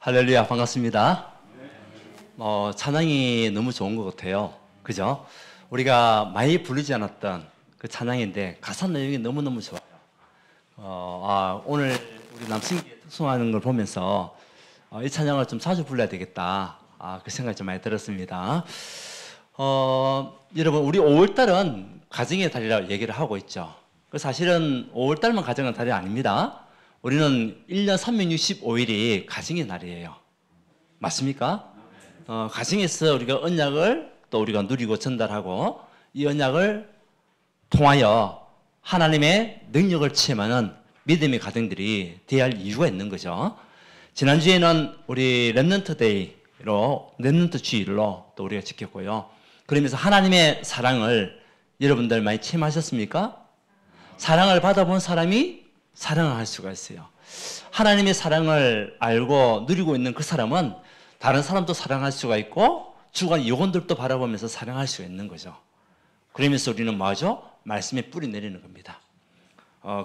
할렐루야, 반갑습니다. 찬양이 너무 좋은 것 같아요. 그죠? 우리가 많이 부르지 않았던 그 찬양인데 가사 내용이 너무너무 좋아요. 오늘 우리 남신기에 특송하는 걸 보면서 이 찬양을 좀 자주 불러야 되겠다. 그 생각이 좀 많이 들었습니다. 여러분, 우리 5월달은 가정의 달이라고 얘기를 하고 있죠. 사실은 5월달만 가정의 달이 아닙니다. 우리는 1년 365일이 가정의 날이에요. 맞습니까? 가정에서 우리가 언약을 또 우리가 누리고 전달하고 이 언약을 통하여 하나님의 능력을 체험하는 믿음의 가정들이 되어야 할 이유가 있는 거죠. 지난주에는 우리 렘넌트 데이로, 렘넌트 주일로 또 우리가 지켰고요. 그러면서 하나님의 사랑을 여러분들 많이 체험하셨습니까? 사랑을 받아본 사람이 사랑을 할 수가 있어요. 하나님의 사랑을 알고 누리고 있는 그 사람은 다른 사람도 사랑할 수가 있고 주관 영혼들도 바라보면서 사랑할 수가 있는 거죠. 그러면서 우리는 뭐죠? 말씀에 뿌리 내리는 겁니다.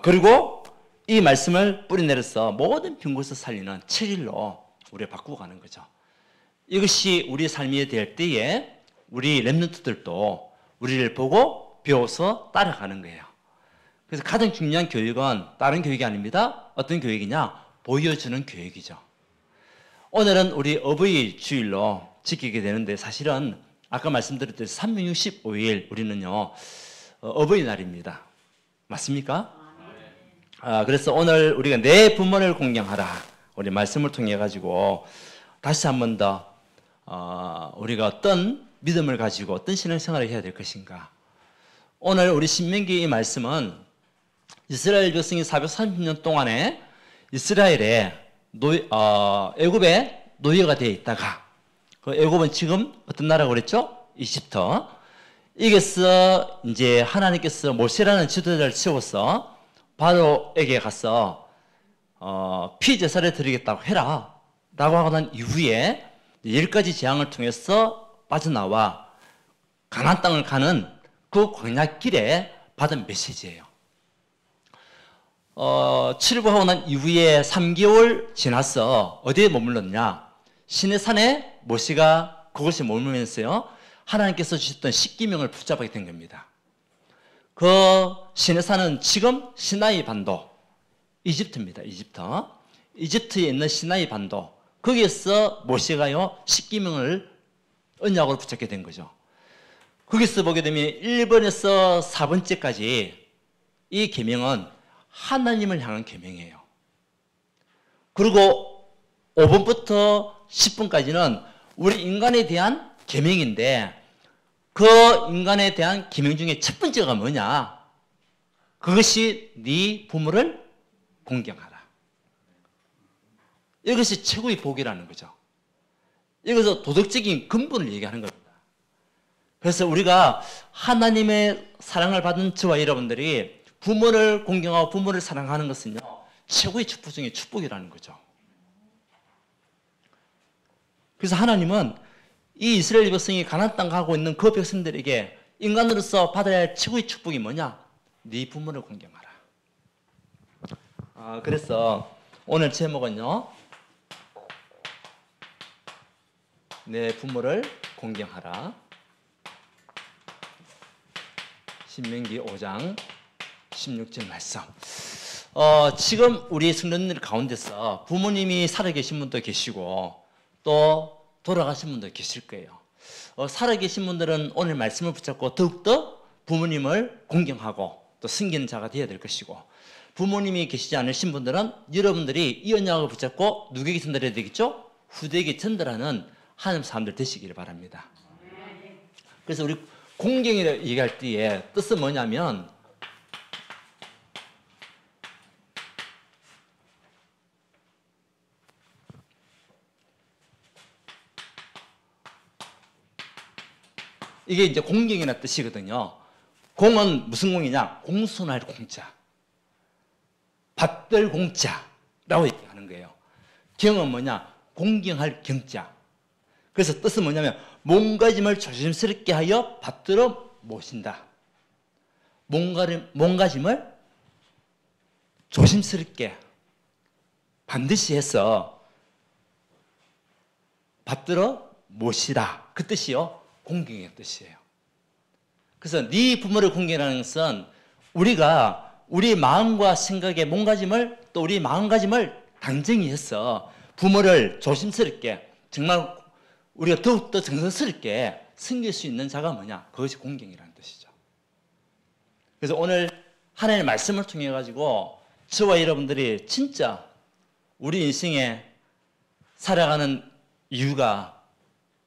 그리고 이 말씀을 뿌리 내려서 모든 빈 곳을 살리는 체질로 우리가 바꾸고 가는 거죠. 이것이 우리 삶이 될 때에 우리 렘넌트들도 우리를 보고 배워서 따라가는 거예요. 그래서 가장 중요한 교육은 다른 교육이 아닙니다. 어떤 교육이냐? 보여주는 교육이죠. 오늘은 우리 어버이 주일로 지키게 되는데 사실은 아까 말씀드렸듯이 365일 우리는요 어버이날입니다. 맞습니까? 그래서 오늘 우리가 내 부모를 공경하라 우리 말씀을 통해 가지고 다시 한 번 더 우리가 어떤 믿음을 가지고 어떤 신앙생활을 해야 될 것인가. 오늘 우리 신명기 이 말씀은 이스라엘 백성이 430년 동안에 이스라엘에 애굽에 노예가 되어 있다가 그 애굽은 지금 어떤 나라라고 그랬죠? 이집트. 여기서 이제 하나님께서 모세라는 지도자를 세워서 바로에게 가서 피제사를 드리겠다고 해라 라고 하고 난 이후에 10가지 재앙을 통해서 빠져나와 가나안 땅을 가는 그 광야길에 받은 메시지예요. 출애굽하고 난 이후에 3개월 지나서 어디에 머물렀냐? 시내산에 모세가 그곳에 머물면서요 하나님께서 주셨던 십계명을 붙잡게 된 겁니다. 그 시내산은 지금 시나이 반도, 이집트입니다. 이집트에 있는 시나이 반도, 거기에서 모세가요 십계명을 언약으로 붙잡게 된 거죠. 거기서 보게 되면 1번에서 4번째까지 이 계명은 하나님을 향한 계명이에요. 그리고 5번부터 10번까지는 우리 인간에 대한 계명인데 그 인간에 대한 계명 중에 첫 번째가 뭐냐? 그것이 네 부모를 공경하라. 이것이 최고의 복이라는 거죠. 여기서 도덕적인 근본을 얘기하는 겁니다. 그래서 우리가 하나님의 사랑을 받은 저와 여러분들이 부모를 공경하고 부모를 사랑하는 것은요 최고의 축복 중에 축복이라는 거죠. 그래서 하나님은 이 이스라엘 백성이 가나안 땅 가고 있는 그 백성들에게 인간으로서 받아야 할 최고의 축복이 뭐냐? 네 부모를 공경하라. 그래서 오늘 제목은요 내 부모를 공경하라. 신명기 5장 16절 말씀. 지금 우리 성도님들 가운데서 부모님이 살아계신 분도 계시고 또 돌아가신 분도 계실 거예요. 살아계신 분들은 오늘 말씀을 붙잡고 더욱더 부모님을 공경하고 또 섬기는 자가 되어야 될 것이고 부모님이 계시지 않으신 분들은 여러분들이 이 언약을 붙잡고 누구에게 전달해야 되겠죠? 후대에게 전달하는 하나님 사람들 되시기를 바랍니다. 그래서 우리 공경이라고 얘기할 때에 뜻은 뭐냐면 이게 이제 공경이라는 뜻이거든요. 공은 무슨 공이냐? 공손할 공자. 받들 공자라고 얘기하는 거예요. 경은 뭐냐? 공경할 경자. 그래서 뜻은 뭐냐면 몸가짐을 조심스럽게 하여 받들어 모신다. 몸가짐을 조심스럽게 반드시 해서 받들어 모시라. 그 뜻이요. 공경의 뜻이에요. 그래서 네 부모를 공경하는 것은 우리가 우리 마음과 생각의 몸가짐을 또 우리 마음가짐을 단정히 해서 부모를 조심스럽게 정말 우리가 더욱더 정성스럽게 섬길 수 있는 자가 뭐냐? 그것이 공경이라는 뜻이죠. 그래서 오늘 하나님의 말씀을 통해 가지고 저와 여러분들이 진짜 우리 인생에 살아가는 이유가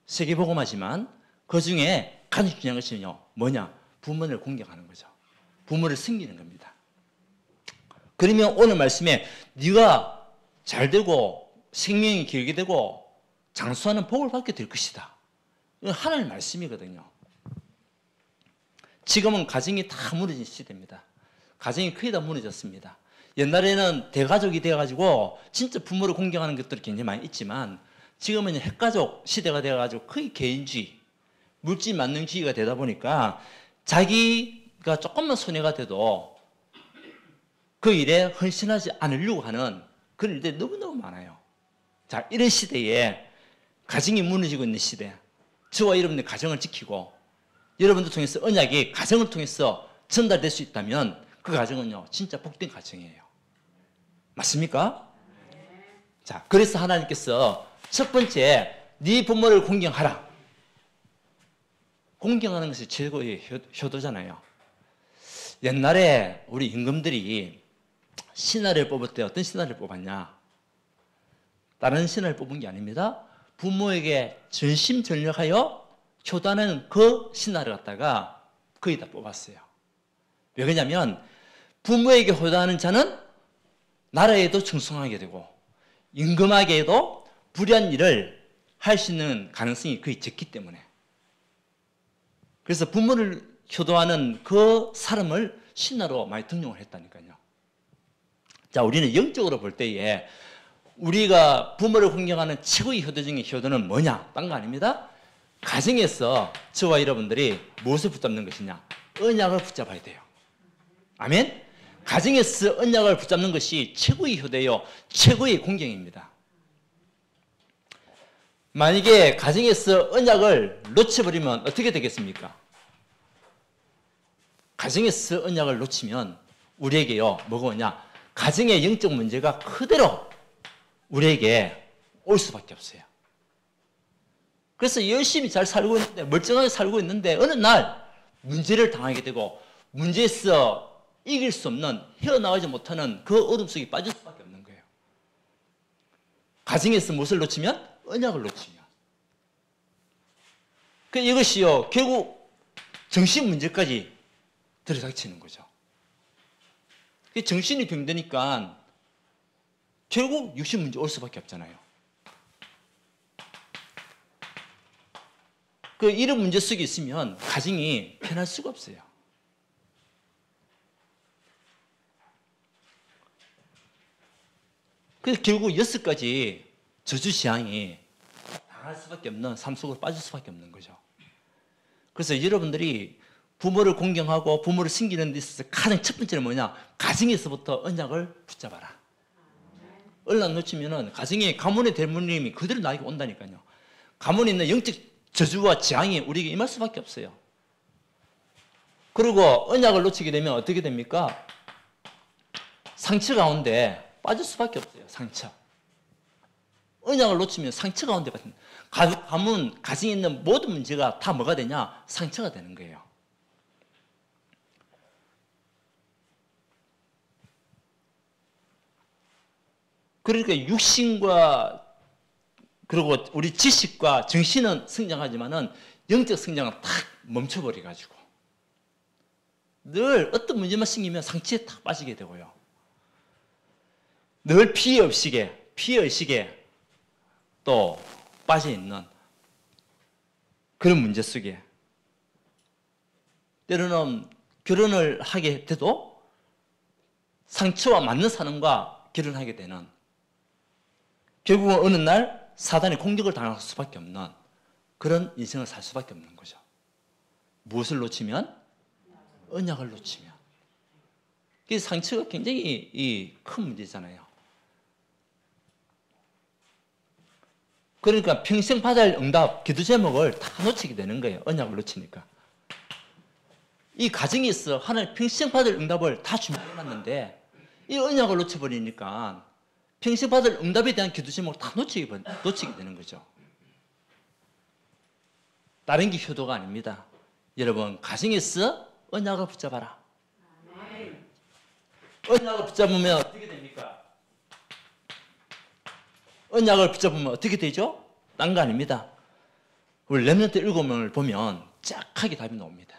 세계복음화지만 그 중에 가장 중요한 것은요. 뭐냐? 부모를 공경하는 거죠. 부모를 섬기는 겁니다. 그러면 오늘 말씀에 네가 잘 되고 생명이 길게 되고 장수하는 복을 받게 될 것이다. 이건 하나님의 말씀이거든요. 지금은 가정이 다 무너진 시대입니다. 가정이 거의 다 무너졌습니다. 옛날에는 대가족이 되어가지고 진짜 부모를 공경하는 것들이 굉장히 많이 있지만 지금은 핵가족 시대가 되어가지고 거의 개인주의, 물질 만능주의가 되다 보니까 자기가 조금만 손해가 돼도 그 일에 헌신하지 않으려고 하는 그런 일들이 너무너무 많아요. 자, 이런 시대에 가정이 무너지고 있는 시대, 저와 여러분의 가정을 지키고 여러분들 통해서 언약이 가정을 통해서 전달될 수 있다면 그 가정은요 진짜 복된 가정이에요. 맞습니까? 자, 그래서 하나님께서 첫 번째 네 부모를 공경하라. 공경하는 것이 최고의 효도잖아요. 옛날에 우리 임금들이 신하를 뽑을 때 어떤 신하를 뽑았냐? 다른 신하를 뽑은 게 아닙니다. 부모에게 전심전력하여 효도하는 그 신하를 갖다가 거의 다 뽑았어요. 왜 그러냐면 부모에게 효도하는 자는 나라에도 충성하게 되고 임금에게도 불의한 일을 할 수 있는 가능성이 거의 적기 때문에, 그래서 부모를 효도하는 그 사람을 신하로 많이 등용을 했다니까요. 자, 우리는 영적으로 볼 때에 우리가 부모를 공경하는 최고의 효도 중의 효도는 뭐냐? 딴 거 아닙니다. 가정에서 저와 여러분들이 무엇을 붙잡는 것이냐? 언약을 붙잡아야 돼요. 아멘? 가정에서 언약을 붙잡는 것이 최고의 효도요, 최고의 공경입니다. 만약에 가정에서 언약을 놓쳐버리면 어떻게 되겠습니까? 가정에서 언약을 놓치면 우리에게요, 뭐가 오냐? 가정의 영적 문제가 그대로 우리에게 올 수밖에 없어요. 그래서 열심히 잘 살고 있는데, 멀쩡하게 살고 있는데 어느 날 문제를 당하게 되고 문제에서 이길 수 없는, 헤어나가지 못하는 그 어둠 속에 빠질 수밖에 없는 거예요. 가정에서 무엇을 놓치면? 언약을 놓치면. 이것이요, 결국 정신 문제까지 들이닥치는 거죠. 정신이 병드니까 결국 육신 문제 올 수밖에 없잖아요. 이런 문제 속에 있으면 가정이 편할 수가 없어요. 그래서 결국 6가지 저주 재앙이 당할 수밖에 없는 삶 속으로 빠질 수밖에 없는 거죠. 그래서 여러분들이 부모를 공경하고 부모를 섬기는 데 있어서 가장 첫 번째는 뭐냐? 가정에서부터 언약을 붙잡아라. 언약 놓치면은 가정에 가문의 대물림이 그대로 나에게 온다니까요. 가문에 있는 영적 저주와 재앙이 우리에게 임할 수밖에 없어요. 그리고 언약을 놓치게 되면 어떻게 됩니까? 상처 가운데 빠질 수밖에 없어요. 상처. 언약을 놓치면 상처 가운데 빠진다. 가문, 가정에 있는 모든 문제가 다 뭐가 되냐? 상처가 되는 거예요. 그러니까 육신과 그리고 우리 지식과 정신은 성장하지만은 영적 성장은 탁 멈춰버려가지고 늘 어떤 문제만 생기면 상처에 탁 빠지게 되고요. 늘 피해의식에 또 빠져있는 그런 문제 속에 때로는 결혼을 하게 돼도 상처와 맞는 사람과 결혼하게 되는, 결국은 어느 날 사단의 공격을 당할 수밖에 없는 그런 인생을 살 수밖에 없는 거죠. 무엇을 놓치면? 언약을 놓치면. 그 상처가 굉장히 큰 문제잖아요. 그러니까 평생 받을 응답, 기도 제목을 다 놓치게 되는 거예요. 언약을 놓치니까. 이 가정에 있어 하나님 평생 받을 응답을 다 준비해놨는데 이 언약을 놓쳐버리니까 평생 받을 응답에 대한 기도 제목을 다 놓치게 되는 거죠. 다른 게 효도가 아닙니다. 여러분, 가정에서 언약을 붙잡아라. 언약을 붙잡으면 어떻게 됩니까? 언약을 붙잡으면 어떻게 되죠? 딴 거 아닙니다. 우리 렘넌트 7명을 보면 짝하게 답이 나옵니다.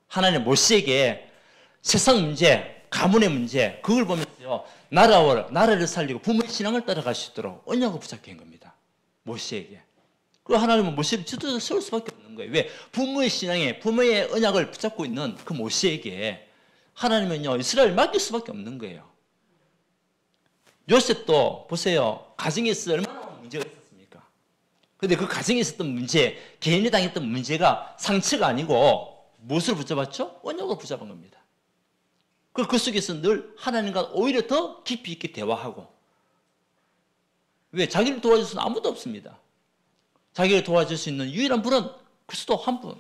하나님 모세에게 세상 문제, 가문의 문제, 그걸 보면서요, 나라를 살리고 부모의 신앙을 따라갈 수 있도록 언약을 붙잡게 한 겁니다. 모세에게. 그 하나님은 모세를 지도자 세울 수밖에 없는 거예요. 왜? 부모의 신앙에, 부모의 언약을 붙잡고 있는 그 모세에게 하나님은요, 이스라엘을 맡길 수밖에 없는 거예요. 요셉도 보세요. 가정에서 얼마나 문제가 있었습니까? 그런데 그 가정에 있었던 문제, 개인이 당했던 문제가 상처가 아니고 무엇을 붙잡았죠? 언약을 붙잡은 겁니다. 그 속에서 늘 하나님과 오히려 더 깊이 있게 대화하고. 왜? 자기를 도와줄 수는 아무도 없습니다. 자기를 도와줄 수 있는 유일한 분은 그리스도 한 분.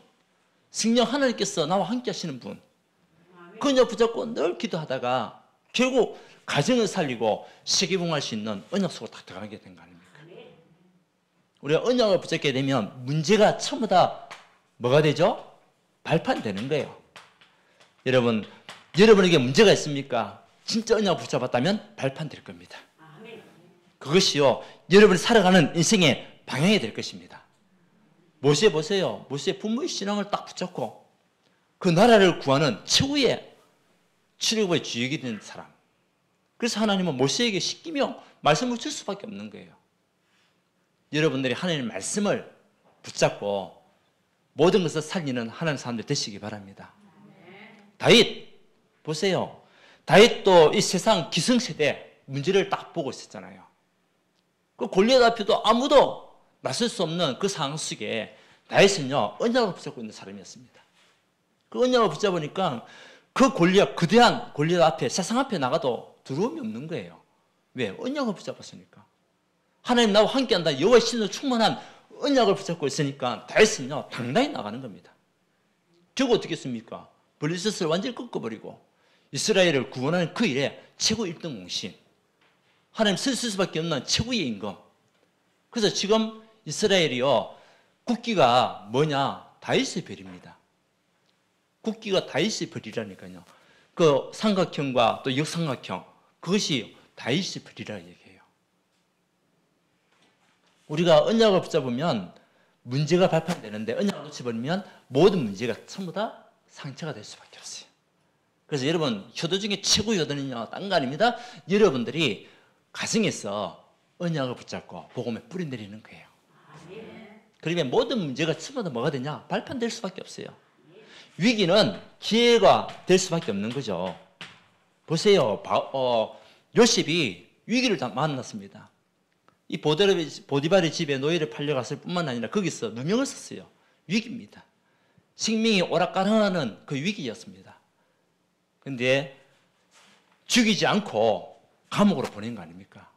성령 하나님께서 나와 함께 하시는 분. 그 언약 붙잡고 늘 기도하다가 결국 가정을 살리고 세계봉할 수 있는 언약 속으로 딱 들어가게 된 거 아닙니까? 우리가 언약을 붙잡게 되면 문제가 전부 다 뭐가 되죠? 발판되는 거예요. 여러분에게 문제가 있습니까? 진짜 언약을 붙잡았다면 발판될 겁니다. 그것이요, 여러분이 살아가는 인생의 방향이 될 것입니다. 모세 보세요. 모세 부모의 신앙을 딱 붙잡고 그 나라를 구하는 최후의 출애굽의 주역이 된 사람. 그래서 하나님은 모세에게 시키며 말씀을 줄 수밖에 없는 거예요. 여러분들이 하나님의 말씀을 붙잡고 모든 것을 살리는 하나님의 사람들 되시기 바랍니다. 다윗 보세요. 다윗도 이 세상 기성세대 문제를 딱 보고 있었잖아요. 그 골리앗 앞에도 아무도 나설 수 없는 그 상황 속에 다윗은요, 언약을 붙잡고 있는 사람이었습니다. 그 언약을 붙잡으니까 그 골리앗, 거대한 골리앗 앞에, 세상 앞에 나가도 두려움이 없는 거예요. 왜? 언약을 붙잡았으니까. 하나님 나와 함께한다. 여호와의 신으로 충만한 언약을 붙잡고 있으니까 다윗은요, 당당히 나가는 겁니다. 결국 어떻게 했습니까? 블리셋을 완전히 꺾어버리고 이스라엘을 구원하는 그 일에 최고 1등 공신. 하나님 쓸 수밖에 없는 최고의 임금. 그래서 지금 이스라엘이요, 국기가 뭐냐? 다윗의 별입니다. 국기가 다윗의 별이라니까요. 그 삼각형과 또 역삼각형, 그것이 다윗의 별이라 얘기해요. 우리가 언약을 붙잡으면 문제가 발판되는데 언약을 놓쳐버리면 모든 문제가 전부 다 상처가 될 수밖에 없어요. 그래서 여러분, 효도 중에 최고 효도는요, 딴 거 아닙니다. 여러분들이 가정에서 언약을 붙잡고 복음에 뿌리 내리는 거예요. 그러면 모든 문제가 전부 다 뭐가 되냐? 발판될 수밖에 없어요. 위기는 기회가 될 수밖에 없는 거죠. 보세요. 요셉이 위기를 만났습니다. 이 보디발의 집에 노예를 팔려갔을 뿐만 아니라 거기서 누명을 썼어요. 위기입니다. 생명이 오락가락하는 그 위기였습니다. 그런데 죽이지 않고 감옥으로 보낸 거 아닙니까?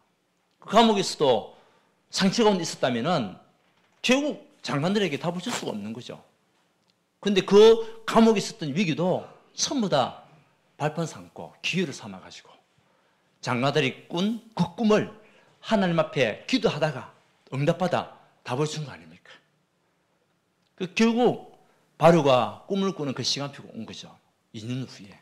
그 감옥에서도 상처가 있었다면 결국 장관들에게 답을 줄 수가 없는 거죠. 그런데 그 감옥에 있었던 위기도 전부 다 발판 삼고 기회를 삼아가지고 장관들이 꾼 그 꿈을 하나님 앞에 기도하다가 응답받아 답을 준 거 아닙니까? 그 결국 바로가 꿈을 꾸는 그 시간표가 온 거죠. 2년 후에.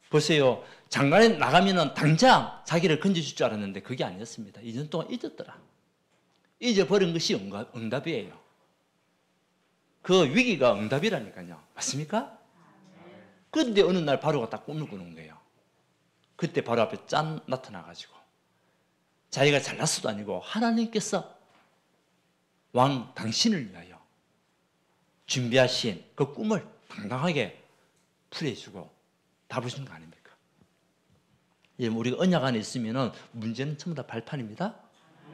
보세요. 장관에 나가면 당장 자기를 건져줄 줄 알았는데 그게 아니었습니다. 2년 동안 잊었더라. 잊어버린 것이 응답이에요. 그 위기가 응답이라니까요. 맞습니까? 그런데 어느 날 바로가 딱 꿈을 꾸는 거예요. 그때 바로 앞에 짠 나타나가지고 자기가 잘났어도 아니고 하나님께서 왕 당신을 위하여 준비하신 그 꿈을 당당하게 풀어주고 답을 준 거 아닙니까? 우리가 언약 안에 있으면 문제는 전부 다 발판입니다.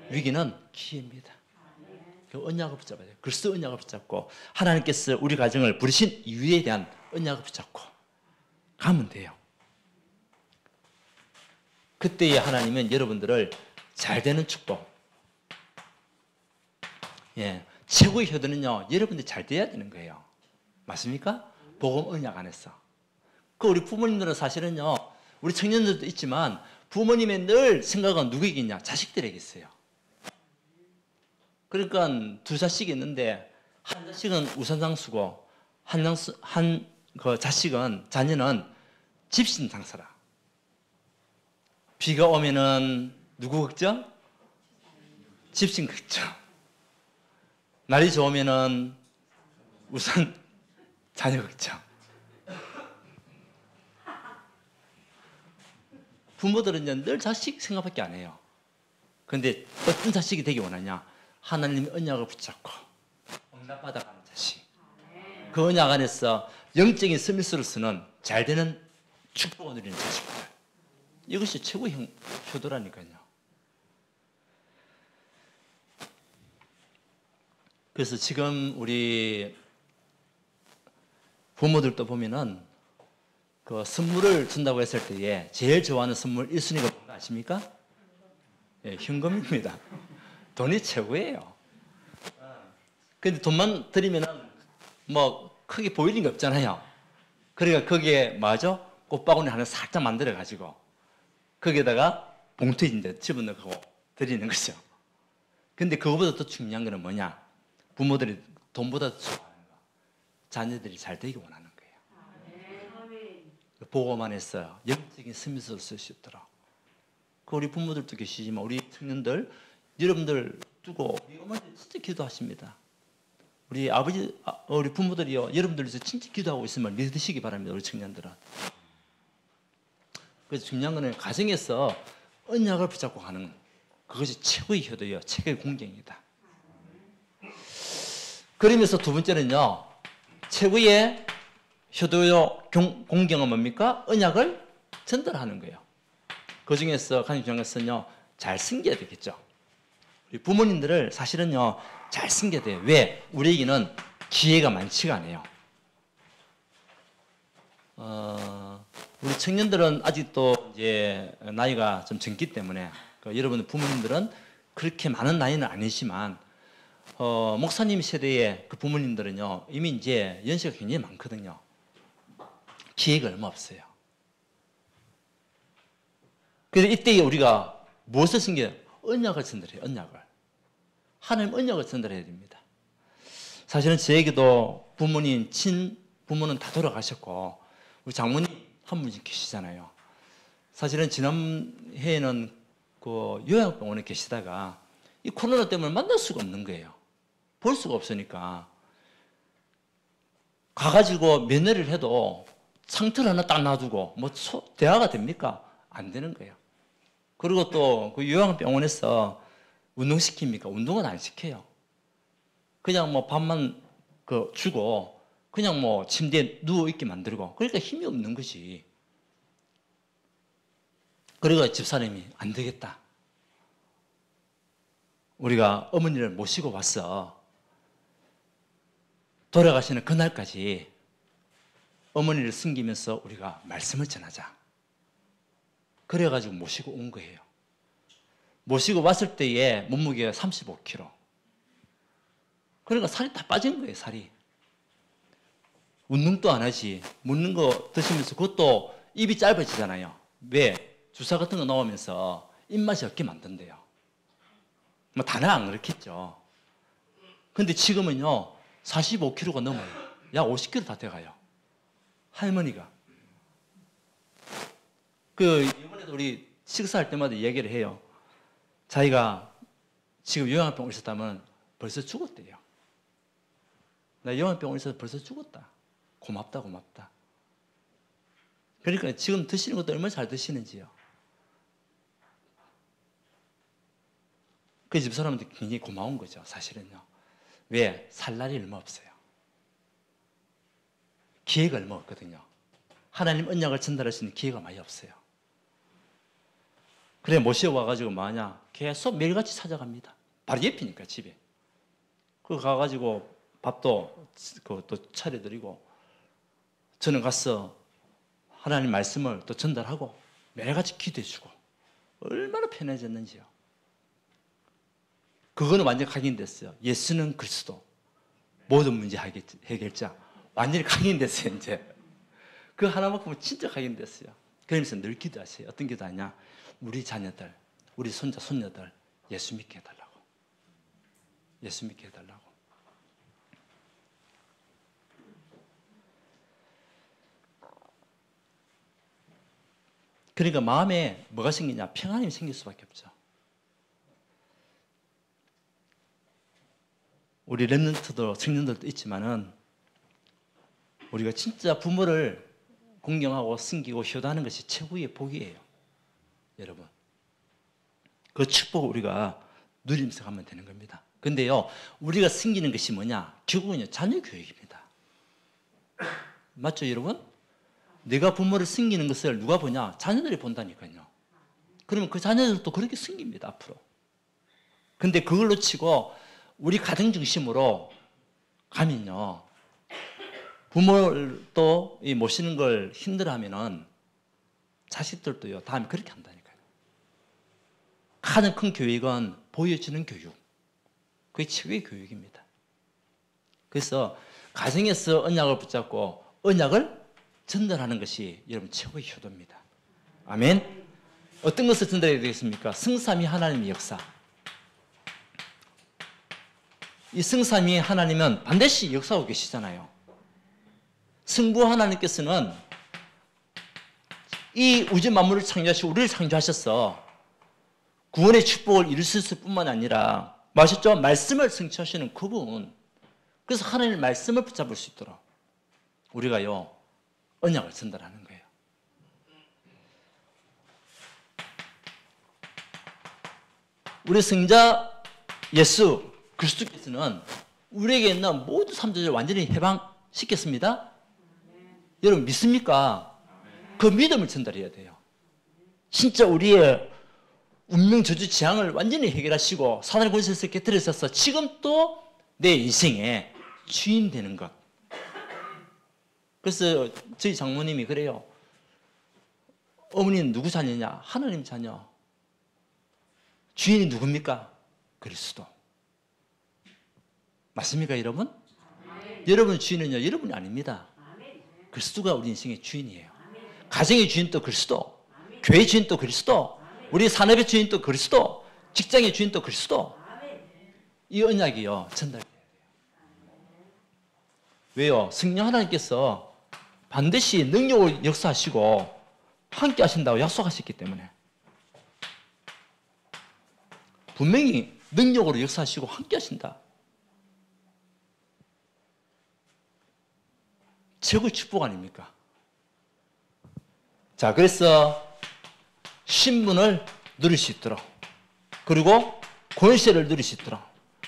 위기는 기회입니다. 그 언약을 붙잡아야 돼요. 그리스도 언약을 붙잡고 하나님께서 우리 가정을 부르신 이유에 대한 언약을 붙잡고 가면 돼요. 그때의 하나님은 여러분들을 잘 되는 축복, 예, 최고의 효도는요, 여러분들이 잘 돼야 되는 거예요. 맞습니까? 복음 언약 안에서. 그 우리 부모님들은 사실은요, 우리 청년들도 있지만 부모님의 늘 생각은 누구에게 있냐? 자식들에게 있어요. 그러니까 두 자식이 있는데 한 자식은 우선장수고 그 자녀는 집신장사라. 비가 오면은 누구 걱정? 집신 걱정. 날이 좋으면은 우선 자녀 걱정. 부모들은 늘 자식 생각밖에 안 해요. 그런데 어떤 자식이 되기 원하냐? 하나님의 언약을 붙잡고 응답받아가는 자식. 그 언약 안에서 영적인 서밋으로서는 잘 되는 축복을 누리는 자식들. 이것이 최고의 효도라니까요. 그래서 지금 우리 부모들도 보면은 그 선물을 준다고 했을 때에 제일 좋아하는 선물 1순위가 뭔가 아십니까? 예, 현금입니다. 돈이 최고예요. 근데 돈만 드리면은 뭐 크게 보이는 게 없잖아요. 그러니까 거기에 뭐죠? 꽃바구니 하나 살짝 만들어 가지고 거기에다가 봉투에 이제 집어넣고 드리는 거죠. 근데 그거보다 더 중요한 거는 뭐냐? 부모들이 돈보다 더 좋아하는 거. 자녀들이 잘 되기 원하는 거예요. 보고만 안에서 영적인 스미스를 쓸 수 있도록. 그 우리 부모들도 계시지만 우리 청년들, 여러분들 두고 우리 어머니 진짜 기도하십니다. 우리 아버지, 우리 부모들이요, 여러분들 진짜 기도하고 있으면 믿으시기 바랍니다. 우리 청년들은. 그래서 중요한 거는 가정에서 언약을 붙잡고 가는 그것이 최고의 효도예요. 최고의 공경이다. 그러면서 두 번째는요, 최고의 효도요 공경은 뭡니까? 언약을 전달하는 거예요. 그 중에서 가장 중요한 것은요, 잘 섬겨야 되겠죠. 우리 부모님들을 사실은요, 잘 섬겨야 돼요. 왜? 우리에게는 기회가 많지가 않아요. 우리 청년들은 아직도 이제 나이가 좀 젊기 때문에 여러분 부모님들은 그렇게 많은 나이는 아니지만 목사님 세대의 그 부모님들은요 이미 이제 연세가 굉장히 많거든요. 기회가 얼마 없어요. 그래서 이때 우리가 무엇을 섬겨요? 언약을 전달해요. 언약을. 하나님 언약을 전달해야 됩니다. 사실은 저에게도 부모님, 친부모는 다 돌아가셨고 우리 장모님 한 분씩 계시잖아요. 사실은 지난해에는 그 요양병원에 계시다가 이 코로나 때문에 만날 수가 없는 거예요. 볼 수가 없으니까. 가가지고 면회를 해도 상태를 하나 딱 놔두고 뭐 대화가 됩니까? 안 되는 거예요. 그리고 또 그 요양병원에서 운동시킵니까? 운동은 안 시켜요. 그냥 뭐 밥만 그 주고 그냥 뭐 침대에 누워있게 만들고 그러니까 힘이 없는 거지. 그리고 집사님이 안 되겠다. 우리가 어머니를 모시고 와서 돌아가시는 그날까지 어머니를 섬기면서 우리가 말씀을 전하자. 그래가지고 모시고 온 거예요. 모시고 왔을 때에 몸무게가 35kg. 그러니까 살이 다 빠진 거예요, 살이. 운동도 안 하지. 먹는 거 드시면서 그것도 입이 짧아지잖아요. 왜? 주사 같은 거 넣으면서 입맛이 없게 만든대요. 뭐 다는 안 그렇겠죠. 근데 지금은요, 45kg가 넘어요. 약 50kg 다 돼가요. 할머니가. 이번에도 우리 식사할 때마다 얘기를 해요. 자기가 지금 요양병원에 있었다면 벌써 죽었대요. 나 요양병원에 있어서 벌써 죽었다. 고맙다, 고맙다. 그러니까 지금 드시는 것도 얼마나 잘 드시는지요. 그 집사람한테 굉장히 고마운 거죠, 사실은요. 왜? 살 날이 얼마 없어요. 기회가 얼마 없거든요. 하나님 언약을 전달할 수 있는 기회가 많이 없어요. 그래 모셔와가지고 뭐하냐? 계속 매일같이 찾아갑니다. 바로 옆이니까 집에. 그 가가지고 밥도 또 차려드리고 저는 가서 하나님 말씀을 또 전달하고 매일같이 기도해주고 얼마나 편해졌는지요. 그거는 완전히 각인됐어요. 예수는 그리스도. 모든 문제 해결자. 완전히 각인됐어요, 이제. 그 하나만큼은 진짜 각인됐어요. 그러면서 늘 기도하세요. 어떤 기도하냐? 우리 자녀들, 우리 손자, 손녀들 예수 믿게 해달라고. 예수 믿게 해달라고. 그러니까 마음에 뭐가 생기냐? 평안이 생길 수밖에 없죠. 우리 렘넌트도 청년들도 있지만은 우리가 진짜 부모를 공경하고 섬기고 효도하는 것이 최고의 복이에요. 여러분. 그 축복을 우리가 누리면서 가면 되는 겁니다. 근데요, 우리가 섬기는 것이 뭐냐? 결국은요, 자녀 교육입니다. 맞죠, 여러분? 내가 부모를 섬기는 것을 누가 보냐? 자녀들이 본다니까요. 그러면 그 자녀들도 그렇게 섬깁니다, 앞으로. 근데 그걸 놓치고 우리 가정 중심으로 가면요, 부모를 또 모시는 걸 힘들어하면은 자식들도요, 다음에 그렇게 한다니까요. 가장 큰 교육은 보여주는 교육. 그게 최고의 교육입니다. 그래서 가정에서 언약을 붙잡고 언약을 전달하는 것이 여러분 최고의 효도입니다. 아멘. 어떤 것을 전달해야 되겠습니까? 성삼위 하나님의 역사. 이 성삼위 하나님은 반드시 역사하고 계시잖아요. 성부 하나님께서는 이 우주 만물을 창조하시고 우리를 창조하셔서 구원의 축복을 이루실 뿐만 아니라 마셨죠? 말씀을 성취하시는 그분. 그래서 하나님의 말씀을 붙잡을 수 있도록 우리가요, 언약을 전달하는 거예요. 우리 성자 예수 그리스도께서는 우리에게 있는 모든 삶들을 완전히 해방시켰습니다. 여러분 믿습니까? 그 믿음을 전달해야 돼요. 진짜 우리의 운명 저주 재앙을 완전히 해결하시고 사단의 권세에서 깨뜨리셔서 지금 또 내 인생의 주인 되는 것. 그래서 저희 장모님이 그래요. 어머니는 누구 자녀냐? 하나님 자녀. 주인이 누굽니까? 그리스도. 맞습니까, 여러분? 여러분의 주인은요, 여러분이 아닙니다. 그리스도가 우리 인생의 주인이에요. 가정의 주인도 그리스도, 교회의 주인도 그리스도, 우리 산업의 주인도 그리스도, 직장의 주인도 그리스도. 이 언약이요, 전달돼야 돼요. 왜요? 성령 하나님께서 반드시 능력을 역사하시고 함께 하신다고 약속하셨기 때문에 분명히 능력으로 역사하시고 함께 하신다. 최고의 축복 아닙니까? 자, 그래서 신분을 누릴 수 있도록, 그리고 권세를 누릴 수 있도록.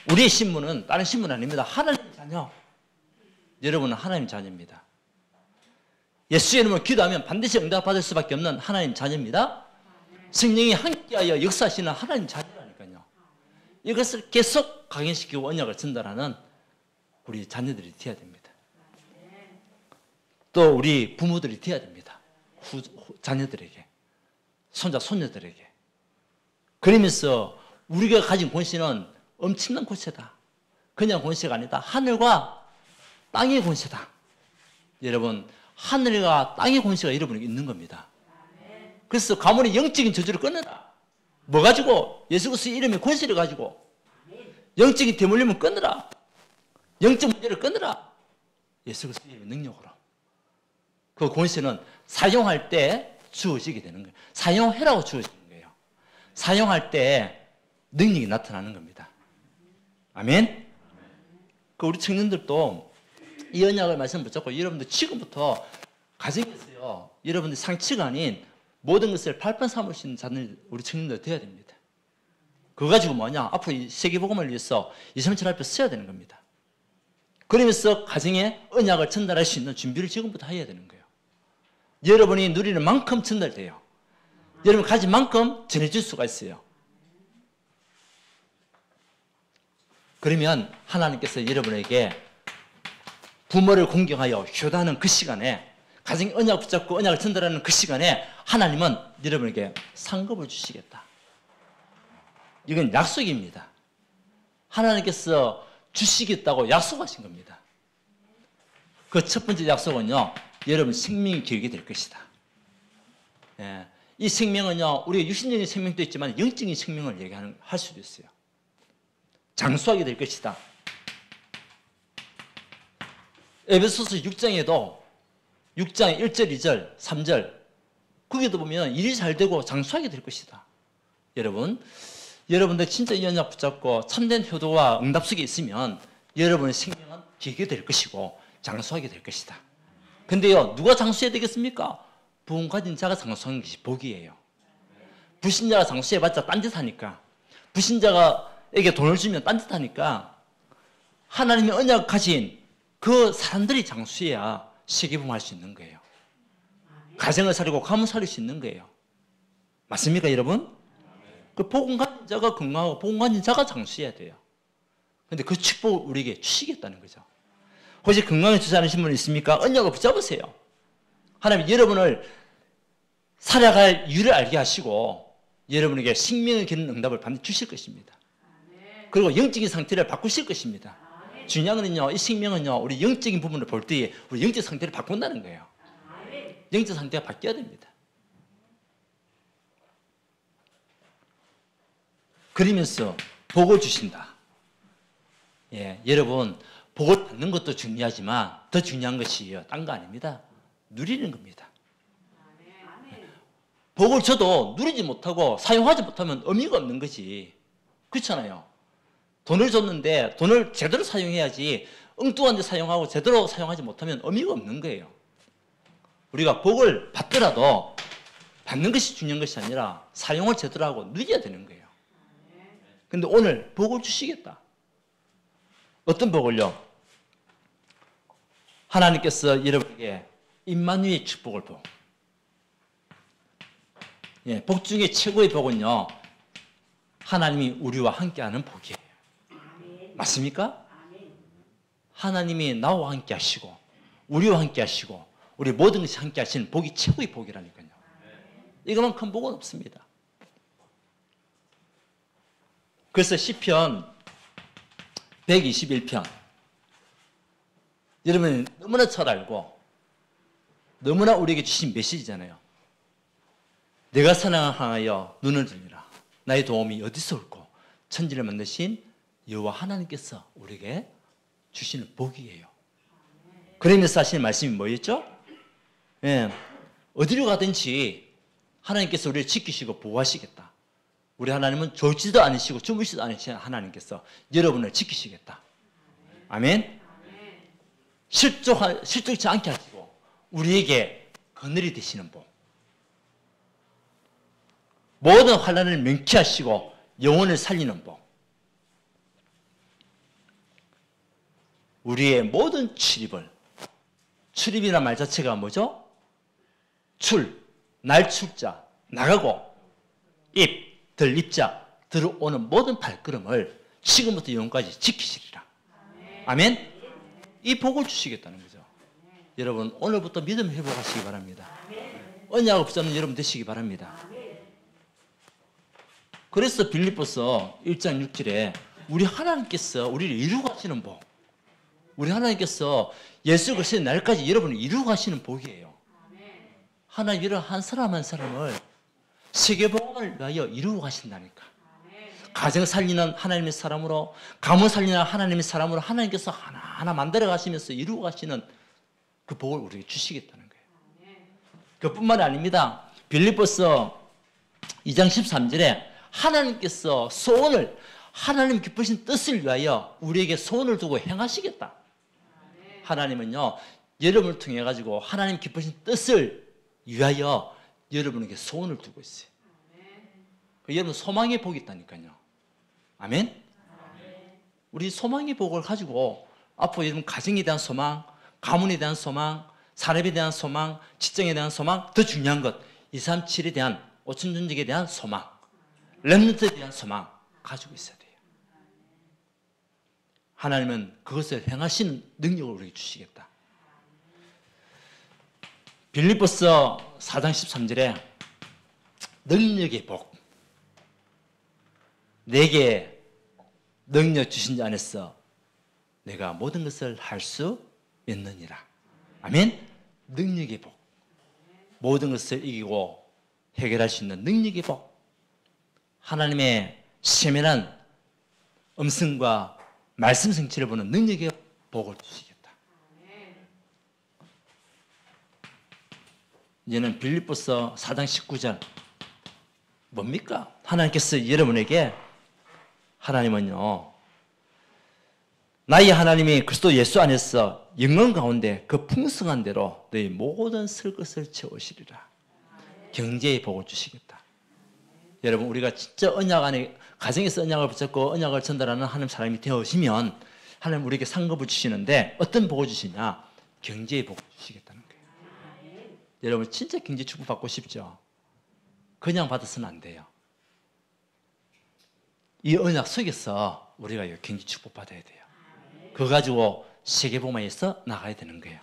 우리의 신분은 다른 신분 아닙니다. 하나님의 자녀. 여러분은 하나님의 자녀입니다. 예수의 이름으로 기도하면 반드시 응답받을 수밖에 없는 하나님 자녀입니다. 성령이 함께하여 역사하시는 하나님 자녀라니까요. 이것을 계속 각인시키고 언약을 전달하는 우리 자녀들이 되어야 됩니다. 또 우리 부모들이 되어야 됩니다. 자녀들에게, 손자, 손녀들에게. 그러면서 우리가 가진 권세는 엄청난 권세다. 그냥 권세가 아니다. 하늘과 땅의 권세다. 여러분, 하늘과 땅의 권세가 여러분에게 있는 겁니다. 그래서 가문의 영적인 저주를 끊어라. 뭐 가지고? 예수 그리스도의 이름의 권세를 가지고 영적인 대물림을 끊어라. 영적 문제를 끊어라. 예수 그리스도의 이름의 능력으로. 그 권세는 사용할 때 주어지게 되는 거예요. 사용해라고 주어지는 거예요. 사용할 때 능력이 나타나는 겁니다. 아멘? 그 우리 청년들도 이 언약을 말씀 붙잡고 여러분들 지금부터 가정에서요, 여러분들 상치가 아닌 모든 것을 발판 삼을 수 있는 자들 우리 청년들 되어야 됩니다. 그거 가지고 뭐냐? 앞으로 이 세계복음을 위해서 237 앞에 써야 되는 겁니다. 그러면서 가정에 언약을 전달할 수 있는 준비를 지금부터 해야 되는 거예요. 여러분이 누리는 만큼 전달돼요. 여러분 가진 만큼 전해줄 수가 있어요. 그러면 하나님께서 여러분에게 부모를 공경하여 효도하는 그 시간에, 가정의 언약을 붙잡고 언약을 전달하는 그 시간에 하나님은 여러분에게 상급을 주시겠다. 이건 약속입니다. 하나님께서 주시겠다고 약속하신 겁니다. 그 첫 번째 약속은요, 여러분 생명이 길게 될 것이다. 예, 이 생명은요, 우리가 육신적인 생명도 있지만 영적인 생명을 할 수도 있어요. 장수하게 될 것이다. 에베소서 6장에도 6장 1절, 2절, 3절 거기도 보면 일이 잘 되고 장수하게 될 것이다. 여러분들 진짜 이 언약 붙잡고 참된 효도와 응답 속에 있으면 여러분의 생명은 길게 될 것이고 장수하게 될 것이다. 근데요, 누가 장수해야 되겠습니까? 부흥 가진 자가 장수하는 것이 복이에요. 불신자가 장수해봤자 딴짓하니까, 불신자가에게 돈을 주면 딴짓하니까 하나님의 언약 가진 그 사람들이 장수해야 세계복음할 수 있는 거예요. 가정을 살리고 가문 살릴 수 있는 거예요. 맞습니까, 여러분? 그 복음 가진 자가 건강하고 복음 가진 자가 장수해야 돼요. 그런데 그 축복을 우리에게 주시겠다는 거죠. 혹시 건강을 주지 않으신 분 있습니까? 언약을 붙잡으세요. 하나님 여러분을 살아갈 이유를 알게 하시고 여러분에게 생명을 기는 응답을 반드시 주실 것입니다. 그리고 영적인 상태를 바꾸실 것입니다. 중요한 건요, 이 생명은요, 우리 영적인 부분을 볼 때에 우리 영적 상태를 바꾼다는 거예요. 영적 상태가 바뀌어야 됩니다. 그러면서 복을 주신다. 예, 여러분 복을 받는 것도 중요하지만 더 중요한 것이 딴 거 아닙니다. 누리는 겁니다. 복을 줘도 누리지 못하고 사용하지 못하면 의미가 없는 거지. 그렇잖아요. 돈을 줬는데 돈을 제대로 사용해야지 엉뚱한 데 사용하고 제대로 사용하지 못하면 의미가 없는 거예요. 우리가 복을 받더라도 받는 것이 중요한 것이 아니라 사용을 제대로 하고 누려야 되는 거예요. 근데 오늘 복을 주시겠다. 어떤 복을요? 하나님께서 여러분에게 임마누엘의 축복을 복. 예, 복 중에 최고의 복은요, 하나님이 우리와 함께하는 복이에요. 맞습니까? 하나님이 나와 함께 하시고 우리와 함께 하시고 우리 모든 것이 함께 하시는 복이 최고의 복이라니까요. 이거만 큰 복은 없습니다. 그래서 시편 121편 여러분 너무나 잘 알고 너무나 우리에게 주신 메시지잖아요. 내가 사랑을 향하여 눈을 들리라. 나의 도움이 어디서 올고 천지를 만드신 여호와 하나님께서 우리에게 주시는 복이에요. 그러면서 하시는 말씀이 뭐였죠? 예, 어디로 가든지 하나님께서 우리를 지키시고 보호하시겠다. 우리 하나님은 졸지도 않으시고 주무시지도 않으시는 하나님께서 여러분을 지키시겠다. 아멘. 실족치 않게 하시고 우리에게 그늘이 되시는 복. 모든 환난을 명쾌하시고 영혼을 살리는 복. 우리의 모든 출입이라는 말 자체가 뭐죠? 날출자, 나가고 들입자, 들어오는 모든 발걸음을 지금부터 영원까지 지키시리라. 아멘? 이 복을 주시겠다는 거죠. 여러분 오늘부터 믿음 회복하시기 바랍니다. 언약을 붙잡는 여러분 되시기 바랍니다. 그래서 빌립보서 1장 6절에 우리 하나님께서 우리를 이루고 가시는 복, 우리 하나님께서 예수 그리스도의 날까지 여러분을 이루고 가시는 복이에요. 하나님 이런 한 사람 한 사람을 세계복음을 위하여 이루고 가신다니까. 가정 살리는 하나님의 사람으로, 가문 살리는 하나님의 사람으로 하나님께서 하나하나 만들어 가시면서 이루고 가시는 그 복을 우리에게 주시겠다는 거예요. 그뿐만이 아닙니다. 빌립보서 2장 13절에 하나님께서 소원을, 하나님 기쁘신 뜻을 위하여 우리에게 소원을 두고 행하시겠다. 하나님은요, 여러분을 통해 가지고 하나님 기쁘신 뜻을 위하여 여러분에게 소원을 두고 있어요. 여러분 소망의 복이 있다니까요. 아멘? 우리 소망의 복을 가지고 앞으로 여러분 가정에 대한 소망, 가문에 대한 소망, 산업에 대한 소망, 직장에 대한 소망, 더 중요한 것 237에 대한 오천전직에 대한 소망, 렘넌트에 대한 소망 가지고 있어야 돼요. 하나님은 그것을 행하시는 능력을 우리에게 주시겠다. 빌립보서 4장 13절에 능력의 복, 내게 능력 주신 자 안에서 내가 모든 것을 할 수 있느니라. 아멘. 능력의 복. 모든 것을 이기고 해결할 수 있는 능력의 복. 하나님의 세밀한 음성과 말씀 성취를 보는 능력의 복을 주시겠다. 이제는 빌립보서 4장 19절 뭡니까? 하나님께서 여러분에게 하나님은요 나의 하나님이 그리스도 예수 안에서 영광 가운데 그 풍성한 대로 너희 모든 쓸 것을 채우시리라. 경제의 복을 주시겠다. 여러분 우리가 진짜 언약 안에 가정에서 언약을 붙잡고 언약을 전달하는 하나님 사람이 되어지면 하나님 우리에게 상급을 주시는데 어떤 복을 주시냐? 경제의 복을 주시겠다는 거예요. 여러분 진짜 경제 축복 받고 싶죠? 그냥 받아서는 안 돼요. 이 언약 속에서 우리가 경제 축복 받아야 돼요. 그거 가지고 세계복음화에서 나가야 되는 거예요.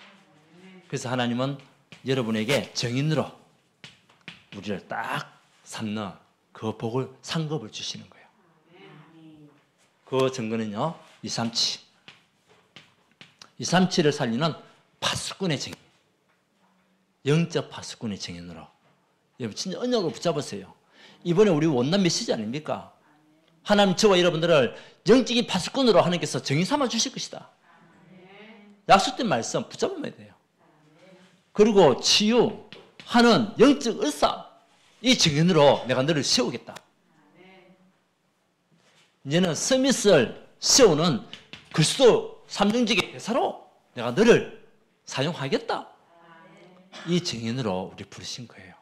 그래서 하나님은 여러분에게 정인으로 우리를 딱 삼는 그 복을 상급을 주시는 거예요. 그 증거는요 237. 237을 살리는 파수꾼의 증인, 영적 파수꾼의 증인으로 여러분 진짜 언약을 붙잡으세요. 이번에 우리 원난 메시지 아닙니까? 하나님 저와 여러분들을 영적인 파수꾼으로 하나님께서 정의 삼아 주실 것이다. 약속된 말씀 붙잡으면 돼요. 그리고 치유하는 영적 의사, 이 증인으로 내가 너를 세우겠다. 이제는 서밋을 세우는 그리스도 삼중직의 대사로 내가 너를 사용하겠다. 이 증인으로 우리 부르신 거예요.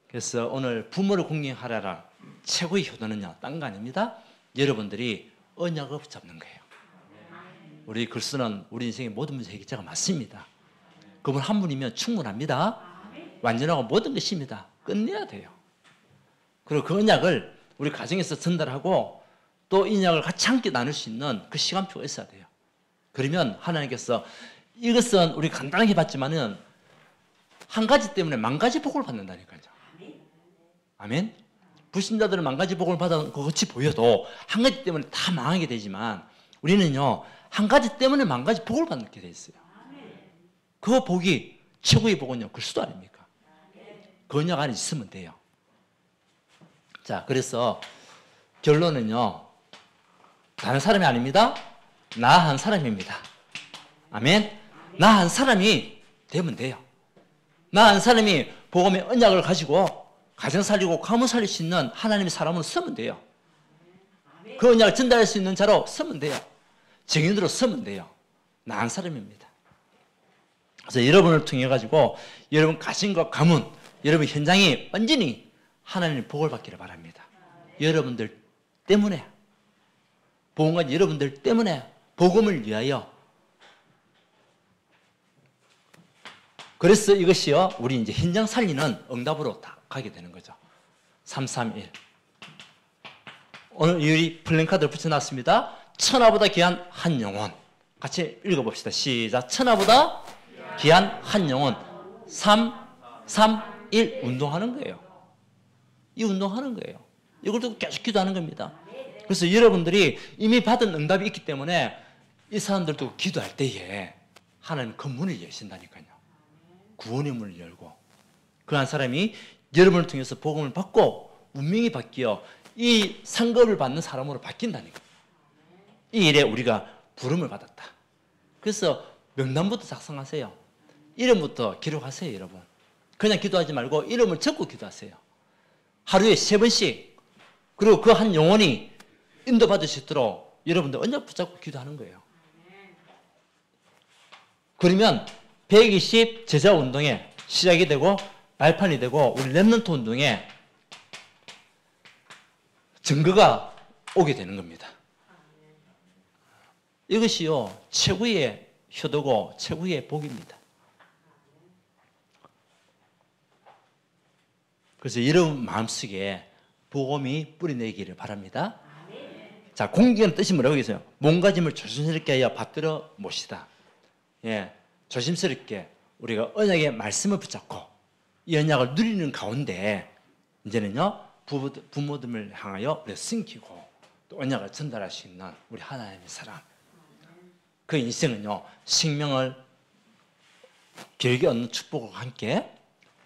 그래서 오늘 부모를 공경하라라 최고의 효도는요 딴 거 아닙니다. 여러분들이 언약을 붙잡는 거예요. 우리 그리스도는 우리 인생의 모든 문제 해결자가 맞습니다. 그분 한 분이면 충분합니다. 완전하고 모든 것입니다. 끝내야 돼요. 그리고 그 언약을 우리 가정에서 전달하고 또 이 언약을 같이 함께 나눌 수 있는 그 시간표가 있어야 돼요. 그러면 하나님께서 이것은 우리 간단하게 봤지만은 한 가지 때문에 만 가지 복을 받는다니까요. 아멘. 불신자들은 만 가지 복을 받은 것 같이 보여도 한 가지 때문에 다 망하게 되지만 우리는요 한 가지 때문에 만 가지 복을 받게 돼 있어요. 그 복이 최고의 복은요 그리스도 아닙니까? 그 언약 안에 있으면 돼요. 자, 그래서 결론은요 다른 사람이 아닙니다. 나 한 사람입니다. 아멘. 나 한 사람이 되면 돼요. 나 한 사람이 복음의 언약을 가지고 가정 살리고 가문 살릴 수 있는 하나님의 사람으로 서면 돼요. 그 언약을 전달할 수 있는 자로 서면 돼요. 증인으로 서면 돼요. 나 한 사람입니다. 그래서 여러분을 통해 가지고 여러분 가정과 가문, 여러분 현장이 완전히 하나님의 복을 받기를 바랍니다. 여러분들 때문에, 복음과 여러분들 때문에 복음을 위하여. 그래서 이것이요 우리 이제 현장 살리는 응답으로 다 가게 되는 거죠. 331. 오늘 유리 플랜카드를 붙여놨습니다. 천하보다 귀한 한 영혼. 같이 읽어봅시다. 시작. 천하보다 귀한 한 영혼. 3, 1 운동하는 거예요. 이 운동하는 거예요. 이걸 두고 계속 기도하는 겁니다. 그래서 여러분들이 이미 받은 응답이 있기 때문에 이 사람들도 기도할 때에 하나님 그 문을 여신다니까요. 구원의 문을 열고 그 한 사람이 여러분을 통해서 복음을 받고 운명이 바뀌어 이 상급을 받는 사람으로 바뀐다니까요. 이 일에 우리가 부름을 받았다. 그래서 명단부터 작성하세요. 이름부터 기록하세요, 여러분. 그냥 기도하지 말고 이름을 적고 기도하세요. 하루에 3번씩. 그리고 그 한 영혼이 인도받을 수 있도록 여러분들 언약 붙잡고 기도하는 거예요. 그러면 120 제자 운동에 시작이 되고 발판이 되고 우리 렘넌트 운동에 증거가 오게 되는 겁니다. 이것이요 최고의 효도고 최고의 복입니다. 그래서 여러분 마음속에 복음이 뿌리내기를 바랍니다. 자, 공경의 뜻이 뭐라고 했어요? 몸가짐을 조심스럽게 하여 받들어 모시다. 예, 조심스럽게 우리가 언약의 말씀을 붙잡고 이 언약을 누리는 가운데 이제는요 부모님을 향하여 숨기고 또 언약을 전달할 수 있는 우리 하나님의 사람. 그 인생은요, 생명을 길게 얻는 축복과 함께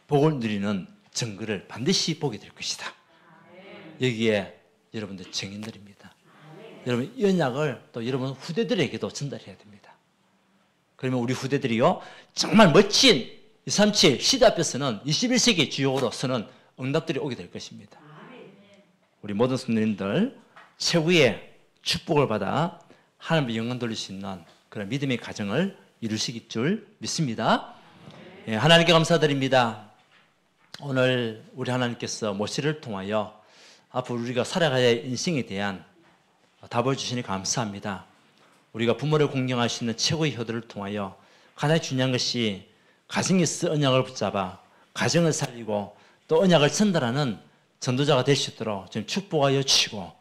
복을 누리는 증거를 반드시 보게 될 것이다. 여기에 여러분들 증인들입니다. 여러분 이 언약을 또 여러분 후대들에게도 전달해야 됩니다. 그러면 우리 후대들이요, 정말 멋진 237 시대 앞에서는 21세기 주역으로 서는 응답들이 오게 될 것입니다. 우리 모든 성도님들 최후의 축복을 받아 하나님의 영광 돌릴 수 있는 그런 믿음의 가정을 이루시길 줄 믿습니다. 예, 하나님께 감사드립니다. 오늘 우리 하나님께서 모세를 통하여 앞으로 우리가 살아가야 할 인생에 대한 답을 주시니 감사합니다. 우리가 부모를 공경할 수 있는 최고의 효도를 통하여 가장 중요한 것이 가정에서 언약을 붙잡아 가정을 살리고 또 언약을 전달하는 전도자가 될 수 있도록 좀 축복하여 주시고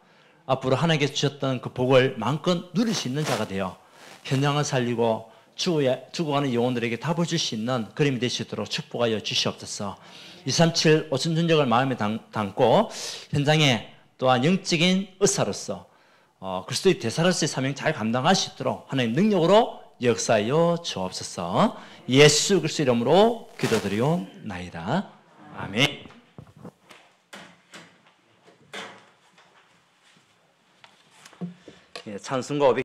앞으로 하나님께서 주셨던 그 복을 마음껏 누릴 수 있는 자가 되어 현장을 살리고 죽어가는 영혼들에게 답을 줄 수 있는 그림이 될 수 있도록 축복하여 주시옵소서. 237 오천 전적을 마음에 담고 현장에 또한 영적인 의사로서 그리스도의 대사로서의 사명 잘 감당할 수 있도록 하나님 능력으로 역사하여 주옵소서. 예수 그리스도 이름으로 기도드리옵나이다. 아멘. 찬송가 500